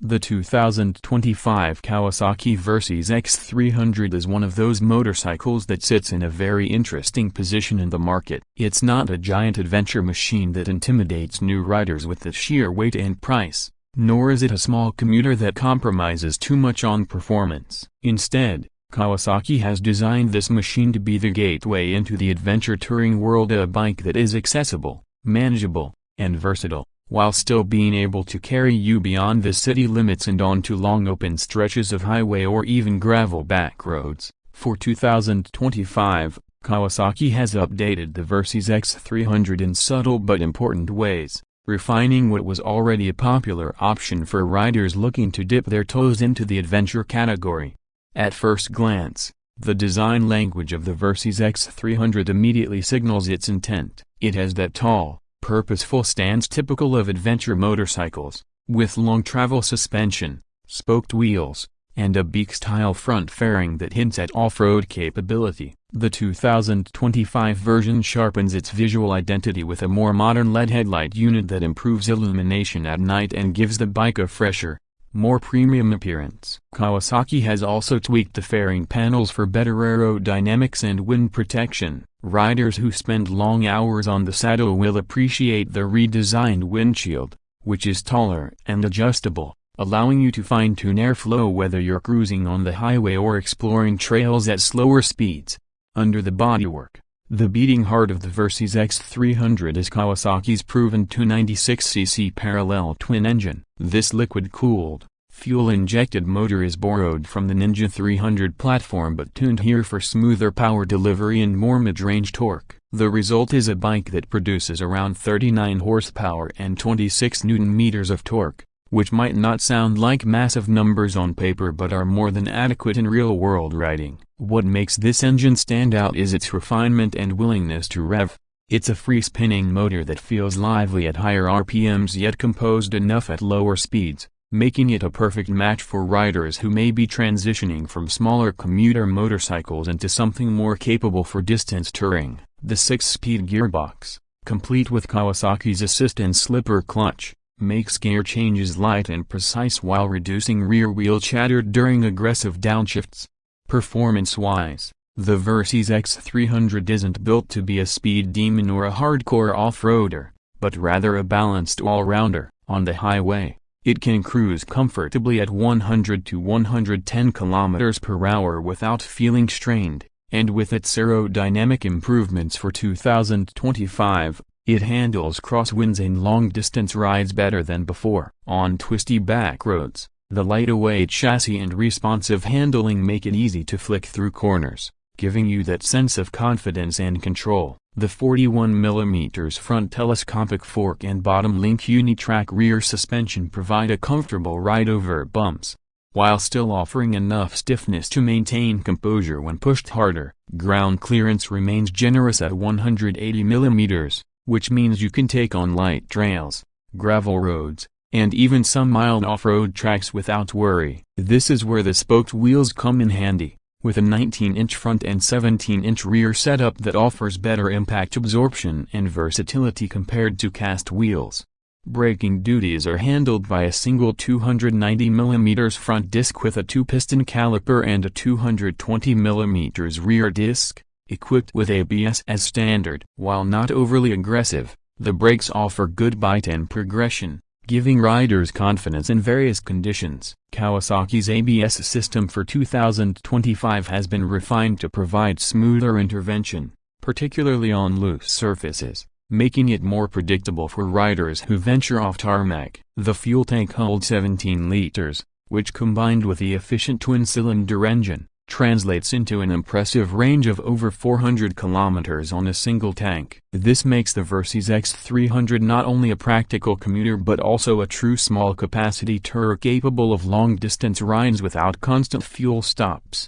The 2025 Kawasaki Versys-X 300 is one of those motorcycles that sits in a very interesting position in the market. It's not a giant adventure machine that intimidates new riders with its sheer weight and price, nor is it a small commuter that compromises too much on performance. Instead, Kawasaki has designed this machine to be the gateway into the adventure touring world, a bike that is accessible, manageable, and versatile, while still being able to carry you beyond the city limits and onto long open stretches of highway or even gravel back roads. For 2025, Kawasaki has updated the Versys-X 300 in subtle but important ways, refining what was already a popular option for riders looking to dip their toes into the adventure category. At first glance, the design language of the Versys-X 300 immediately signals its intent. It has that tall, purposeful stance typical of adventure motorcycles, with long travel suspension, spoked wheels, and a beak-style front fairing that hints at off-road capability. The 2025 version sharpens its visual identity with a more modern LED headlight unit that improves illumination at night and gives the bike a fresher, more premium appearance. Kawasaki has also tweaked the fairing panels for better aerodynamics and wind protection. Riders who spend long hours on the saddle will appreciate the redesigned windshield, which is taller and adjustable, allowing you to fine-tune airflow whether you're cruising on the highway or exploring trails at slower speeds. Under the bodywork, the beating heart of the Versys-X 300 is Kawasaki's proven 296cc parallel twin engine. This liquid-cooled, fuel-injected motor is borrowed from the Ninja 300 platform but tuned here for smoother power delivery and more mid-range torque. The result is a bike that produces around 39 horsepower and 26 Nm of torque, which might not sound like massive numbers on paper but are more than adequate in real-world riding. What makes this engine stand out is its refinement and willingness to rev. It's a free-spinning motor that feels lively at higher RPMs yet composed enough at lower speeds, making it a perfect match for riders who may be transitioning from smaller commuter motorcycles into something more capable for distance touring. The 6-speed gearbox, complete with Kawasaki's assist and slipper clutch, makes gear changes light and precise while reducing rear wheel chatter during aggressive downshifts. Performance-wise, the Versys-X 300 isn't built to be a speed demon or a hardcore off-roader, but rather a balanced all-rounder. On the highway, it can cruise comfortably at 100 to 110 km/h without feeling strained, and with its aerodynamic improvements for 2025, it handles crosswinds and long-distance rides better than before. On twisty back roads, the lightweight chassis and responsive handling make it easy to flick through corners, giving you that sense of confidence and control. The 41mm front telescopic fork and bottom link unitrack rear suspension provide a comfortable ride over bumps, while still offering enough stiffness to maintain composure when pushed harder. Ground clearance remains generous at 180mm, which means you can take on light trails, gravel roads, and even some mild off-road tracks without worry. This is where the spoked wheels come in handy, with a 19-inch front and 17-inch rear setup that offers better impact absorption and versatility compared to cast wheels. Braking duties are handled by a single 290mm front disc with a 2-piston caliper and a 220mm rear disc, equipped with ABS as standard. While not overly aggressive, the brakes offer good bite and progression, giving riders confidence in various conditions. Kawasaki's ABS system for 2025 has been refined to provide smoother intervention, particularly on loose surfaces, making it more predictable for riders who venture off tarmac. The fuel tank holds 17 liters, which combined with the efficient twin-cylinder engine, translates into an impressive range of over 400 kilometers on a single tank. This makes the Versys-X 300 not only a practical commuter but also a true small-capacity tourer capable of long-distance rides without constant fuel stops.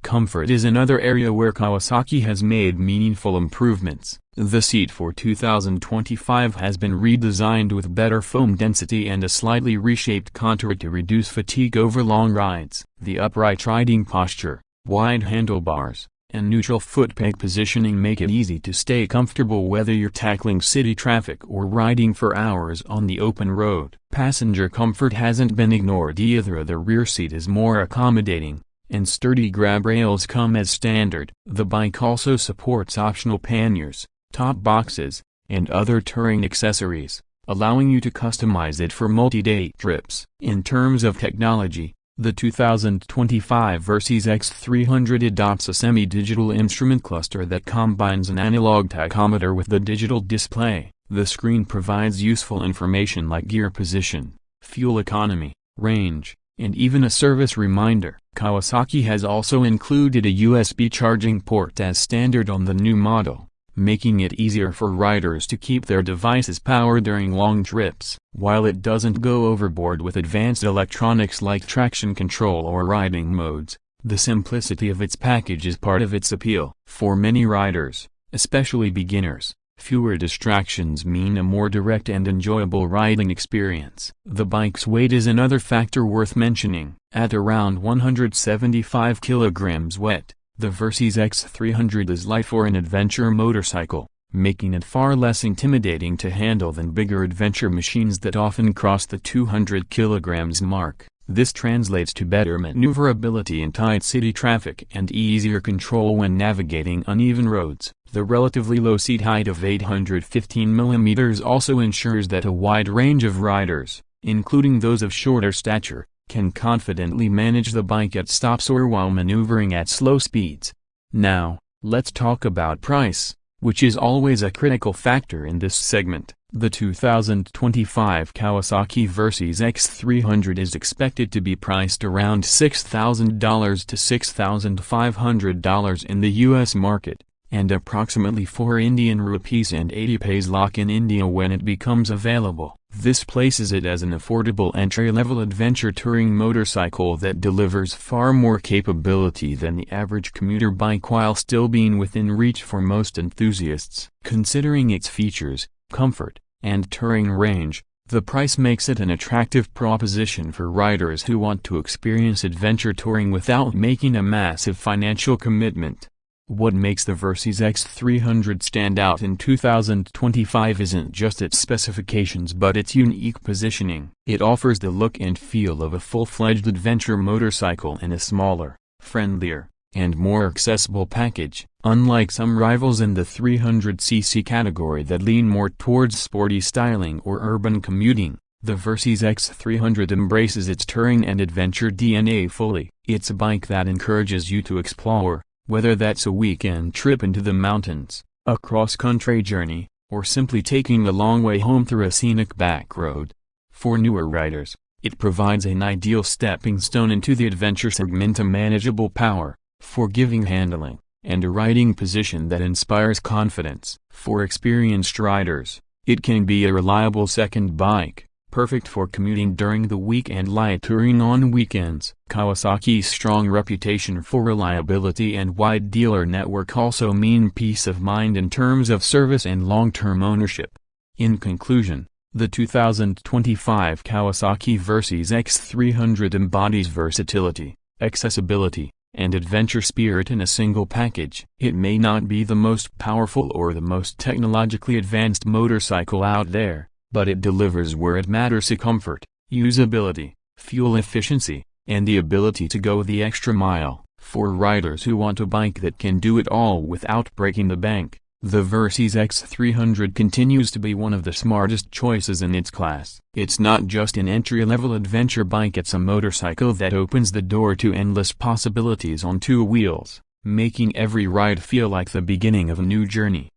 Comfort is another area where Kawasaki has made meaningful improvements. The seat for 2025 has been redesigned with better foam density and a slightly reshaped contour to reduce fatigue over long rides. The upright riding posture, wide handlebars, and neutral foot-peg positioning make it easy to stay comfortable whether you're tackling city traffic or riding for hours on the open road. Passenger comfort hasn't been ignored either. The rear seat is more accommodating, and sturdy grab rails come as standard. The bike also supports optional panniers, top boxes, and other touring accessories, allowing you to customize it for multi-day trips. In terms of technology, the 2025 Versys-X 300 adopts a semi-digital instrument cluster that combines an analog tachometer with the digital display. The screen provides useful information like gear position, fuel economy, range, and even a service reminder. Kawasaki has also included a USB charging port as standard on the new model, making it easier for riders to keep their devices powered during long trips. While it doesn't go overboard with advanced electronics like traction control or riding modes, the simplicity of its package is part of its appeal. For many riders, especially beginners, fewer distractions mean a more direct and enjoyable riding experience. The bike's weight is another factor worth mentioning. At around 175 kilograms wet, the Versys-X 300 is light for an adventure motorcycle, making it far less intimidating to handle than bigger adventure machines that often cross the 200 kilograms mark. This translates to better maneuverability in tight city traffic and easier control when navigating uneven roads. The relatively low seat height of 815 mm also ensures that a wide range of riders, including those of shorter stature, can confidently manage the bike at stops or while maneuvering at slow speeds. Now, let's talk about price, which is always a critical factor in this segment. The 2025 Kawasaki Versys-X 300 is expected to be priced around $6,000 to $6,500 in the US market, and approximately 4 Indian rupees and 80 paise lakh in India when it becomes available. This places it as an affordable entry-level adventure touring motorcycle that delivers far more capability than the average commuter bike while still being within reach for most enthusiasts. Considering its features, comfort, and touring range, the price makes it an attractive proposition for riders who want to experience adventure touring without making a massive financial commitment. What makes the Versys-X 300 stand out in 2025 isn't just its specifications but its unique positioning. It offers the look and feel of a full-fledged adventure motorcycle in a smaller, friendlier, and more accessible package. Unlike some rivals in the 300cc category that lean more towards sporty styling or urban commuting, the Versys-X 300 embraces its touring and adventure DNA fully. It's a bike that encourages you to explore, whether that's a weekend trip into the mountains, a cross-country journey, or simply taking the long way home through a scenic back road. For newer riders, it provides an ideal stepping stone into the adventure segment. A manageable power, forgiving handling, and a riding position that inspires confidence. For experienced riders, it can be a reliable second bike, perfect for commuting during the week and light touring on weekends. Kawasaki's strong reputation for reliability and wide dealer network also mean peace of mind in terms of service and long-term ownership. In conclusion, the 2025 Kawasaki Versys-X 300 embodies versatility, accessibility, and adventure spirit in a single package. It may not be the most powerful or the most technologically advanced motorcycle out there, but it delivers where it matters: comfort, usability, fuel efficiency, and the ability to go the extra mile. For riders who want a bike that can do it all without breaking the bank, the Versys-X 300 continues to be one of the smartest choices in its class. It's not just an entry-level adventure bike, it's a motorcycle that opens the door to endless possibilities on two wheels, making every ride feel like the beginning of a new journey.